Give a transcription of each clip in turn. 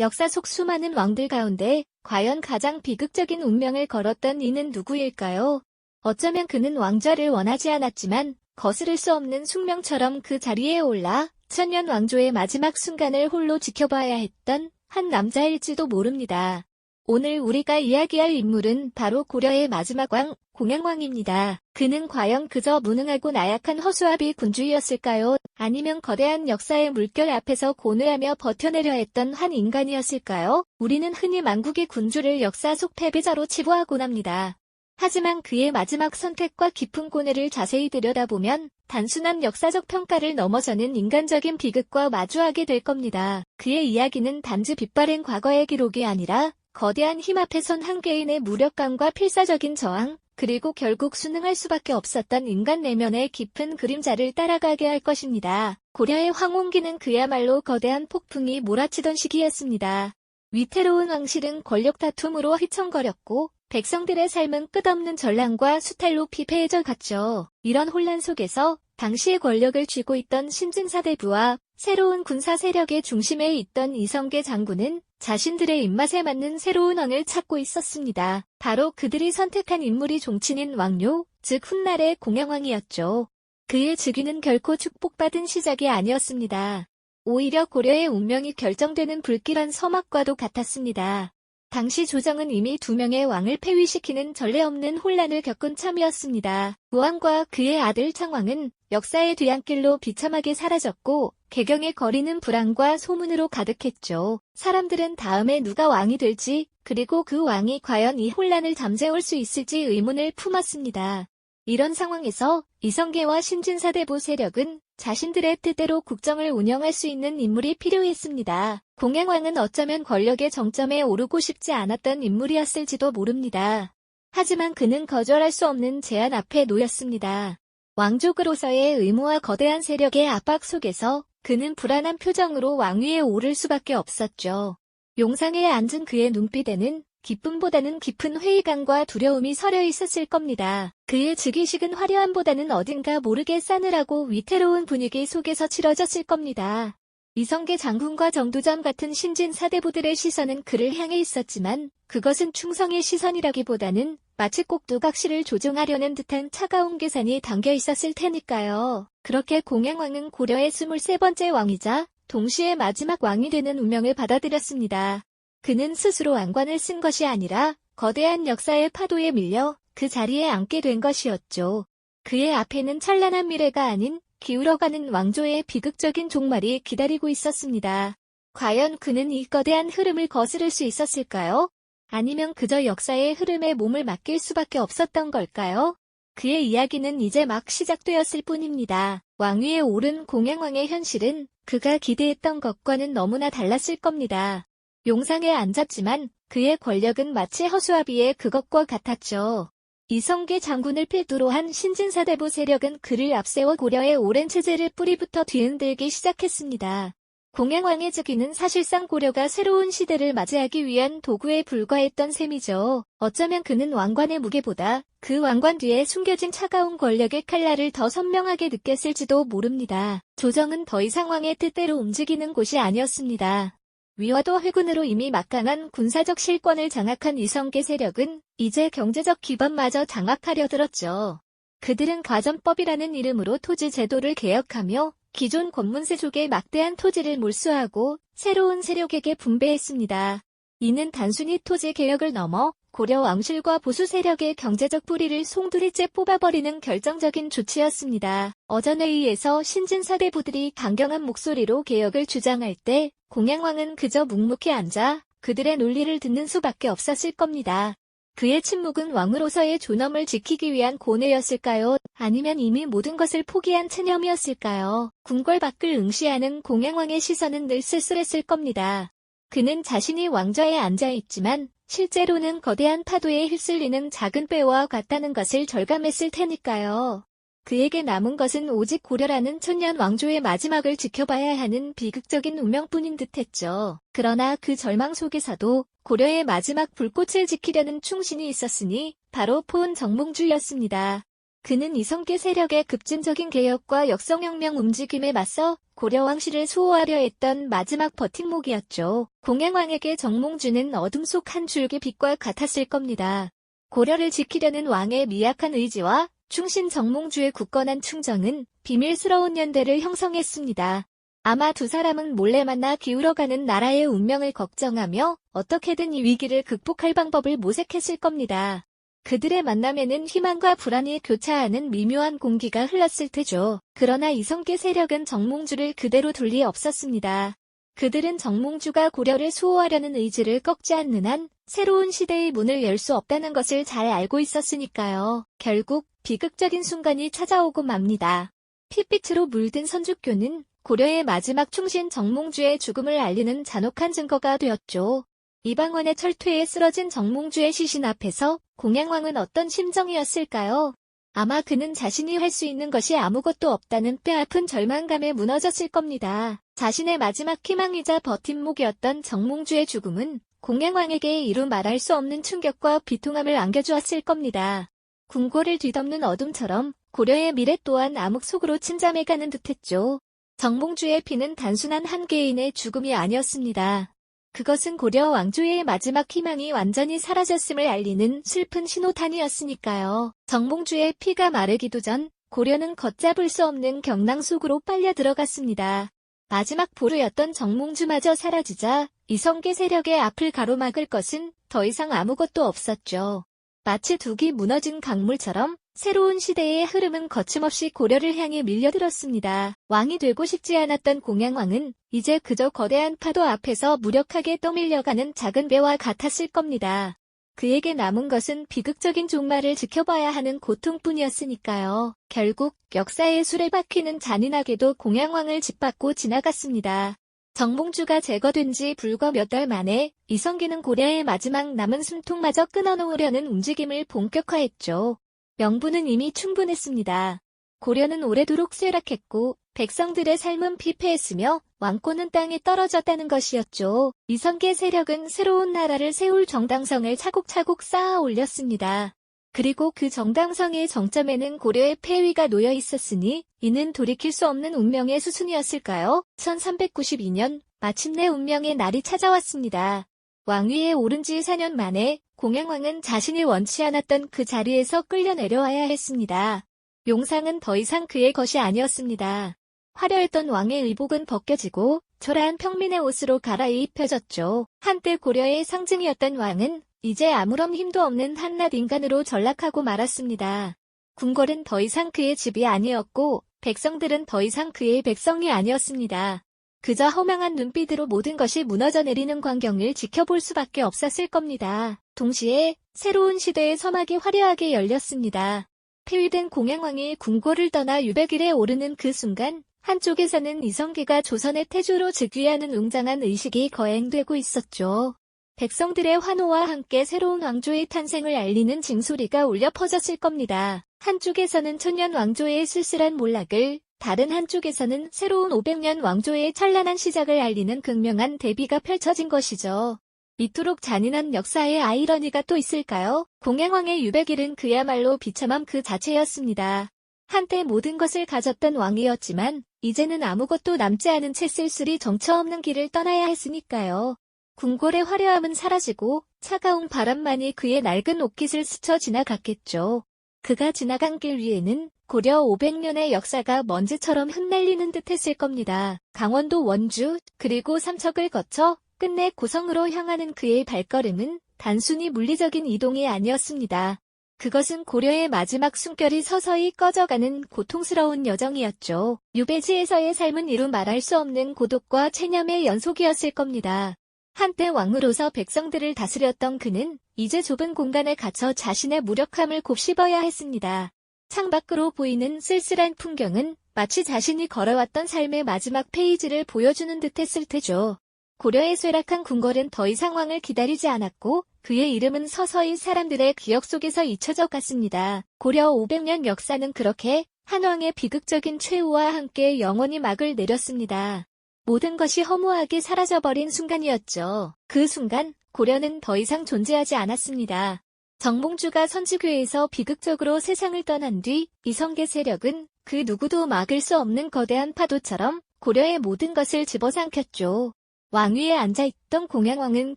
역사 속 수많은 왕들 가운데 과연 가장 비극적인 운명을 걸었던 이는 누구일까요? 어쩌면 그는 왕좌를 원하지 않았지만 거스를 수 없는 숙명처럼 그 자리에 올라 천년 왕조의 마지막 순간을 홀로 지켜봐야 했던 한 남자일지도 모릅니다. 오늘 우리가 이야기할 인물은 바로 고려의 마지막 왕, 공양왕입니다. 그는 과연 그저 무능하고 나약한 허수아비 군주였을까요? 아니면 거대한 역사의 물결 앞에서 고뇌하며 버텨내려 했던 한 인간이었을까요? 우리는 흔히 만국의 군주를 역사 속 패배자로 치부하곤 합니다. 하지만 그의 마지막 선택과 깊은 고뇌를 자세히 들여다보면 단순한 역사적 평가를 넘어서는 인간적인 비극과 마주하게 될 겁니다. 그의 이야기는 단지 빛바랜 과거의 기록이 아니라 거대한 힘 앞에 선 한 개인의 무력감과 필사적인 저항, 그리고 결국 순응할 수밖에 없었던 인간 내면의 깊은 그림자를 따라가게 할 것입니다. 고려의 황혼기는 그야말로 거대한 폭풍이 몰아치던 시기였습니다. 위태로운 왕실은 권력 다툼으로 휘청거렸고 백성들의 삶은 끝없는 전랑과 수탈로 피폐해져 갔죠. 이런 혼란 속에서 당시의 권력을 쥐고 있던 신진사대부와 새로운 군사 세력의 중심에 있던 이성계 장군은 자신들의 입맛에 맞는 새로운 왕을 찾고 있었습니다. 바로 그들이 선택한 인물이 종친인 왕요, 즉 훗날의 공양왕이었죠. 그의 즉위는 결코 축복받은 시작이 아니었습니다. 오히려 고려의 운명이 결정되는 불길한 서막과도 같았습니다. 당시 조정은 이미 2명의 왕을 폐위시키는 전례 없는 혼란을 겪은 참이었습니다. 우왕과 그의 아들 창왕은 역사의 뒤안길로 비참하게 사라졌고 개경에 거리는 불안과 소문으로 가득했죠. 사람들은 다음에 누가 왕이 될지 그리고 그 왕이 과연 이 혼란을 잠재울 수 있을지 의문을 품었습니다. 이런 상황에서 이성계와 신진사대부 세력은 자신들의 뜻대로 국정을 운영할 수 있는 인물이 필요했습니다. 공양왕은 어쩌면 권력의 정점에 오르고 싶지 않았던 인물이었을지도 모릅니다. 하지만 그는 거절할 수 없는 제안 앞에 놓였습니다. 왕족으로서의 의무와 거대한 세력의 압박 속에서 그는 불안한 표정으로 왕위에 오를 수밖에 없었죠. 용상에 앉은 그의 눈빛에는 기쁨보다는 깊은 회의감과 두려움이 서려 있었을 겁니다. 그의 즉위식은 화려함보다는 어딘가 모르게 싸늘하고 위태로운 분위기 속에서 치러졌을 겁니다. 이성계 장군과 정두점 같은 신진 사대부들의 시선은 그를 향해 있었지만 그것은 충성의 시선이라기보다는 마치 꼭 누각실을 조종하려는 듯한 차가운 계산이 담겨 있었을 테니까요. 그렇게 공양왕은 고려의 23번째 왕이자 동시에 마지막 왕이 되는 운명을 받아들였습니다. 그는 스스로 왕관을 쓴 것이 아니라 거대한 역사의 파도에 밀려 그 자리에 앉게 된 것이었죠. 그의 앞에는 찬란한 미래가 아닌 기울어가는 왕조의 비극적인 종말이 기다리고 있었습니다. 과연 그는 이 거대한 흐름을 거스를 수 있었을까요? 아니면 그저 역사의 흐름에 몸을 맡길 수밖에 없었던 걸까요? 그의 이야기는 이제 막 시작되었을 뿐입니다. 왕위에 오른 공양왕의 현실은 그가 기대했던 것과는 너무나 달랐을 겁니다. 용상에 앉았지만 그의 권력은 마치 허수아비의 그것과 같았죠. 이성계 장군을 필두로 한 신진사대부 세력은 그를 앞세워 고려의 오랜 체제를 뿌리부터 뒤흔들기 시작했습니다. 공양왕의 즉위는 사실상 고려가 새로운 시대를 맞이하기 위한 도구에 불과했던 셈이죠. 어쩌면 그는 왕관의 무게보다 그 왕관 뒤에 숨겨진 차가운 권력의 칼날을 더 선명하게 느꼈을지도 모릅니다. 조정은 더 이상 왕의 뜻대로 움직이는 곳이 아니었습니다. 위화도 회군으로 이미 막강한 군사적 실권을 장악한 이성계 세력은 이제 경제적 기반마저 장악하려 들었죠. 그들은 가전법이라는 이름으로 토지 제도를 개혁하며 기존 권문세족의 막대한 토지를 몰수하고 새로운 세력에게 분배했습니다. 이는 단순히 토지 개혁을 넘어 고려 왕실과 보수 세력의 경제적 뿌리를 송두리째 뽑아버리는 결정적인 조치였습니다. 어전회의에서 신진사대부들이 강경한 목소리로 개혁을 주장할 때 공양왕은 그저 묵묵히 앉아 그들의 논리를 듣는 수밖에 없었을 겁니다. 그의 침묵은 왕으로서의 존엄을 지키기 위한 고뇌였을까요? 아니면 이미 모든 것을 포기한 체념이었을까요? 궁궐 밖을 응시하는 공양왕의 시선은 늘 쓸쓸했을 겁니다. 그는 자신이 왕좌에 앉아있지만 실제로는 거대한 파도에 휩쓸리는 작은 배와 같다는 것을 절감했을 테니까요. 그에게 남은 것은 오직 고려라는 천년 왕조의 마지막을 지켜봐야 하는 비극적인 운명뿐인 듯했죠. 그러나 그 절망 속에서도 고려의 마지막 불꽃을 지키려는 충신이 있었으니 바로 포은 정몽주였습니다. 그는 이성계 세력의 급진적인 개혁과 역성혁명 움직임에 맞서 고려 왕실을 수호하려 했던 마지막 버팀목이었죠. 공양왕에게 정몽주는 어둠 속 한 줄기 빛과 같았을 겁니다. 고려를 지키려는 왕의 미약한 의지와 충신 정몽주의 굳건한 충정은 비밀스러운 연대를 형성했습니다. 아마 두 사람은 몰래 만나 기울어가는 나라의 운명을 걱정하며 어떻게든 이 위기를 극복할 방법을 모색했을 겁니다. 그들의 만남에는 희망과 불안이 교차하는 미묘한 공기가 흘렀을 테죠. 그러나 이성계 세력은 정몽주를 그대로 둘 리 없었습니다. 그들은 정몽주가 고려를 수호하려는 의지를 꺾지 않는 한 새로운 시대의 문을 열 수 없다는 것을 잘 알고 있었으니까요. 결국 비극적인 순간이 찾아오고 맙니다. 핏빛으로 물든 선주교는 고려의 마지막 충신 정몽주의 죽음을 알리는 잔혹한 증거가 되었죠. 이방원의 철퇴에 쓰러진 정몽주의 시신 앞에서 공양왕은 어떤 심정이었을까요? 아마 그는 자신이 할 수 있는 것이 아무것도 없다는 뼈아픈 절망감에 무너졌을 겁니다. 자신의 마지막 희망이자 버팀목이었던 정몽주의 죽음은 공양왕에게 이루 말할 수 없는 충격과 비통함을 안겨주었을 겁니다. 궁궐을 뒤덮는 어둠처럼 고려의 미래 또한 암흑 속으로 침잠해가는 듯했죠. 정몽주의 피는 단순한 한 개인의 죽음이 아니었습니다. 그것은 고려 왕조의 마지막 희망이 완전히 사라졌음을 알리는 슬픈 신호탄이었으니까요. 정몽주의 피가 마르기도 전 고려는 걷잡을 수 없는 경랑 속으로 빨려 들어갔습니다. 마지막 보루였던 정몽주마저 사라지자 이성계 세력의 앞을 가로막을 것은 더 이상 아무것도 없었죠. 마치 둑이 무너진 강물처럼 새로운 시대의 흐름은 거침없이 고려를 향해 밀려들었습니다. 왕이 되고 싶지 않았던 공양왕은 이제 그저 거대한 파도 앞에서 무력하게 떠밀려가는 작은 배와 같았을 겁니다. 그에게 남은 것은 비극적인 종말을 지켜봐야 하는 고통뿐이었으니까요. 결국 역사의 수레바퀴는 잔인하게도 공양왕을 짓밟고 지나갔습니다. 정몽주가 제거된 지 불과 몇 달 만에 이성계는 고려의 마지막 남은 숨통마저 끊어놓으려는 움직임을 본격화했죠. 명분은 이미 충분했습니다. 고려는 오래도록 쇠락했고 백성들의 삶은 피폐했으며 왕권은 땅에 떨어졌다는 것이었죠. 이성계 세력은 새로운 나라를 세울 정당성을 차곡차곡 쌓아 올렸습니다. 그리고 그 정당성의 정점에는 고려의 폐위가 놓여 있었으니 이는 돌이킬 수 없는 운명의 수순이었을까요? 1392년 마침내 운명의 날이 찾아왔습니다. 왕위에 오른 지 4년 만에 공양왕은 자신이 원치 않았던 그 자리에서 끌려 내려와야 했습니다. 용상은 더 이상 그의 것이 아니었습니다. 화려했던 왕의 의복은 벗겨지고 초라한 평민의 옷으로 갈아입혀졌죠. 한때 고려의 상징이었던 왕은 이제 아무런 힘도 없는 한낱 인간으로 전락하고 말았습니다. 궁궐은 더 이상 그의 집이 아니었고 백성들은 더 이상 그의 백성이 아니었습니다. 그저 허망한 눈빛으로 모든 것이 무너져 내리는 광경을 지켜볼 수밖에 없었을 겁니다. 동시에 새로운 시대의 서막이 화려하게 열렸습니다. 폐위된 공양왕이 궁궐을 떠나 유백일에 오르는 그 순간 한쪽에서는 이성계가 조선의 태조로 즉위하는 웅장한 의식이 거행되고 있었죠. 백성들의 환호와 함께 새로운 왕조의 탄생을 알리는 징소리가 울려 퍼졌을 겁니다. 한쪽에서는 천년 왕조의 쓸쓸한 몰락을, 다른 한쪽에서는 새로운 500년 왕조의 찬란한 시작을 알리는 극명한 대비가 펼쳐진 것이죠. 이토록 잔인한 역사의 아이러니가 또 있을까요? 공양왕의 유백일은 그야말로 비참함 그 자체였습니다. 한때 모든 것을 가졌던 왕이었지만 이제는 아무것도 남지 않은 채 쓸쓸히 정처 없는 길을 떠나야 했으니까요. 궁궐의 화려함은 사라지고 차가운 바람만이 그의 낡은 옷깃을 스쳐 지나갔겠죠. 그가 지나간 길 위에는 고려 500년의 역사가 먼지처럼 흩날리는 듯했을 겁니다. 강원도 원주 그리고 삼척을 거쳐 끝내 고성으로 향하는 그의 발걸음은 단순히 물리적인 이동이 아니었습니다. 그것은 고려의 마지막 숨결이 서서히 꺼져가는 고통스러운 여정이었죠. 유배지에서의 삶은 이루 말할 수 없는 고독과 체념의 연속이었을 겁니다. 한때 왕으로서 백성들을 다스렸던 그는 이제 좁은 공간에 갇혀 자신의 무력함을 곱씹어야 했습니다. 창밖으로 보이는 쓸쓸한 풍경은 마치 자신이 걸어왔던 삶의 마지막 페이지를 보여주는 듯했을 테죠. 고려의 쇠락한 궁궐은 더 이상 왕을 기다리지 않았고 그의 이름은 서서히 사람들의 기억 속에서 잊혀져 갔습니다. 고려 500년 역사는 그렇게 한 왕의 비극적인 최후와 함께 영원히 막을 내렸습니다. 모든 것이 허무하게 사라져버린 순간이었죠. 그 순간 고려는 더 이상 존재하지 않았습니다. 정몽주가 선지교에서 비극적으로 세상을 떠난 뒤 이성계 세력은 그 누구도 막을 수 없는 거대한 파도처럼 고려의 모든 것을 집어삼켰죠. 왕위에 앉아있던 공양왕은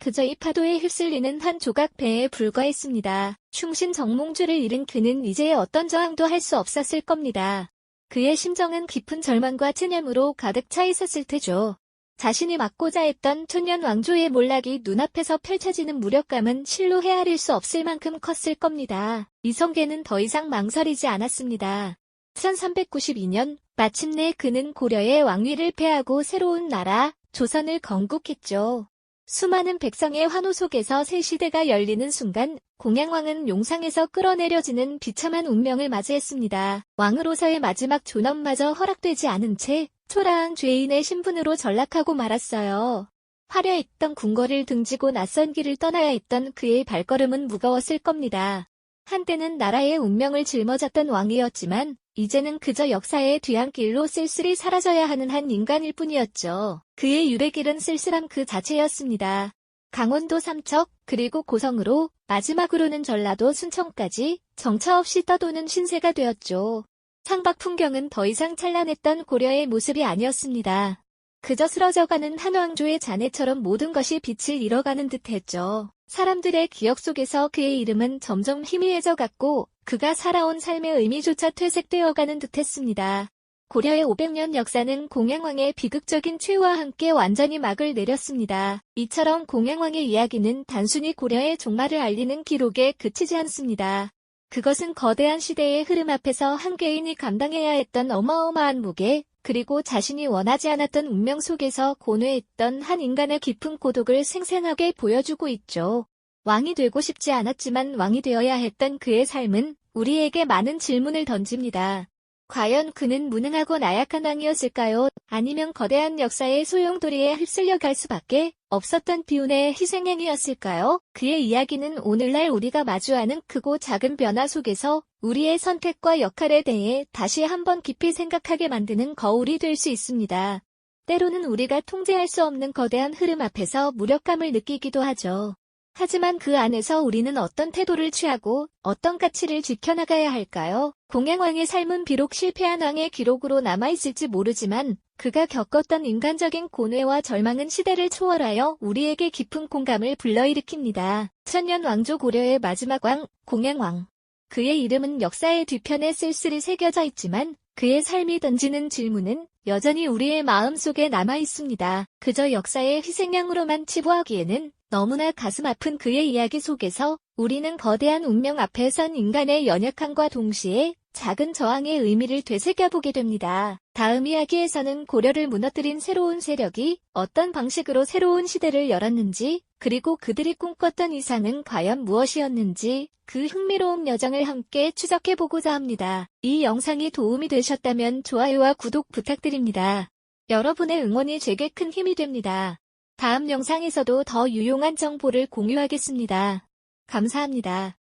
그저 이 파도에 휩쓸리는 한 조각 배에 불과했습니다. 충신 정몽주를 잃은 그는 이제 어떤 저항도 할 수 없었을 겁니다. 그의 심정은 깊은 절망과 체념으로 가득 차 있었을 테죠. 자신이 맡고자 했던 천년 왕조의 몰락이 눈앞에서 펼쳐지는 무력감은 실로 헤아릴 수 없을 만큼 컸을 겁니다. 이성계는 더 이상 망설이지 않았습니다. 1392년 마침내 그는 고려의 왕위를 폐하고 새로운 나라 조선을 건국했죠. 수많은 백성의 환호 속에서 새 시대가 열리는 순간 공양왕은 용상에서 끌어내려지는 비참한 운명을 맞이했습니다. 왕으로서의 마지막 존엄마저 허락되지 않은 채 초라한 죄인의 신분으로 전락하고 말았어요. 화려했던 궁궐을 등지고 낯선 길을 떠나야 했던 그의 발걸음은 무거웠을 겁니다. 한때는 나라의 운명을 짊어졌던 왕이었지만 이제는 그저 역사의 뒤안길로 쓸쓸히 사라져야 하는 한 인간일 뿐이었죠. 그의 유래길은 쓸쓸함 그 자체였습니다. 강원도 삼척 그리고 고성으로 마지막으로는 전라도 순천까지 정처 없이 떠도는 신세가 되었죠. 창밖 풍경은 더 이상 찬란했던 고려의 모습이 아니었습니다. 그저 쓰러져가는 한 왕조의 잔해처럼 모든 것이 빛을 잃어가는 듯했죠. 사람들의 기억 속에서 그의 이름은 점점 희미해져 갔고 그가 살아온 삶의 의미조차 퇴색되어가는 듯했습니다. 고려의 500년 역사는 공양왕의 비극적인 최후와 함께 완전히 막을 내렸습니다. 이처럼 공양왕의 이야기는 단순히 고려의 종말을 알리는 기록에 그치지 않습니다. 그것은 거대한 시대의 흐름 앞에서 한 개인이 감당해야 했던 어마어마한 무게, 그리고 자신이 원하지 않았던 운명 속에서 고뇌했던 한 인간의 깊은 고독을 생생하게 보여주고 있죠. 왕이 되고 싶지 않았지만 왕이 되어야 했던 그의 삶은 우리에게 많은 질문을 던집니다. 과연 그는 무능하고 나약한 왕이었을까요? 아니면 거대한 역사의 소용돌이에 휩쓸려 갈 수밖에 없었던 비운의 희생행위였을까요? 그의 이야기는 오늘날 우리가 마주하는 크고 작은 변화 속에서 우리의 선택과 역할에 대해 다시 한번 깊이 생각하게 만드는 거울이 될 수 있습니다. 때로는 우리가 통제할 수 없는 거대한 흐름 앞에서 무력감을 느끼기도 하죠. 하지만 그 안에서 우리는 어떤 태도를 취하고 어떤 가치를 지켜나가야 할까요? 공양왕의 삶은 비록 실패한 왕의 기록으로 남아있을지 모르지만 그가 겪었던 인간적인 고뇌와 절망은 시대를 초월하여 우리에게 깊은 공감을 불러일으킵니다. 천년 왕조 고려의 마지막 왕, 공양왕. 그의 이름은 역사의 뒤편에 쓸쓸히 새겨져 있지만 그의 삶이 던지는 질문은 여전히 우리의 마음속에 남아있습니다. 그저 역사의 희생양으로만 치부하기에는 너무나 가슴 아픈 그의 이야기 속에서 우리는 거대한 운명 앞에 선 인간의 연약함과 동시에 작은 저항의 의미를 되새겨보게 됩니다. 다음 이야기에서는 고려를 무너뜨린 새로운 세력이 어떤 방식으로 새로운 시대를 열었는지, 그리고 그들이 꿈꿨던 이상은 과연 무엇이었는지 그 흥미로운 여정을 함께 추적해보고자 합니다. 이 영상이 도움이 되셨다면 좋아요와 구독 부탁드립니다. 여러분의 응원이 제게 큰 힘이 됩니다. 다음 영상에서도 더 유용한 정보를 공유하겠습니다. 감사합니다.